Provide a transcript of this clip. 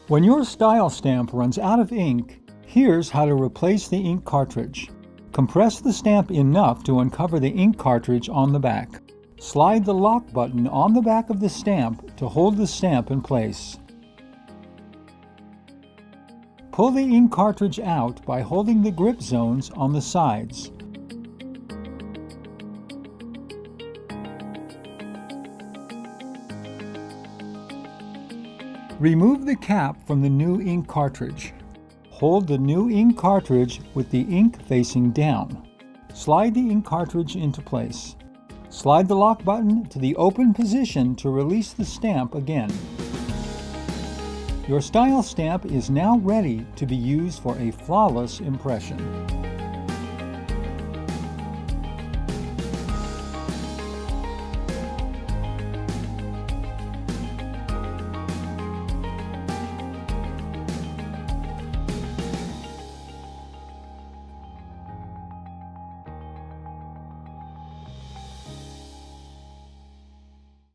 When your style stamp runs out of ink, here's how to replace the ink cartridge. Compress the stamp enough to uncover the ink cartridge on the back. Slide the lock button on the back of the stamp to hold the stamp in place. Pull the ink cartridge out by holding the grip zones on the sides. Remove the cap from the new ink cartridge. Hold the new ink cartridge with the ink facing down. Slide the ink cartridge into place. Slide the lock button to the open position to release the stamp again. Your style stamp is now ready to be used for a flawless impression.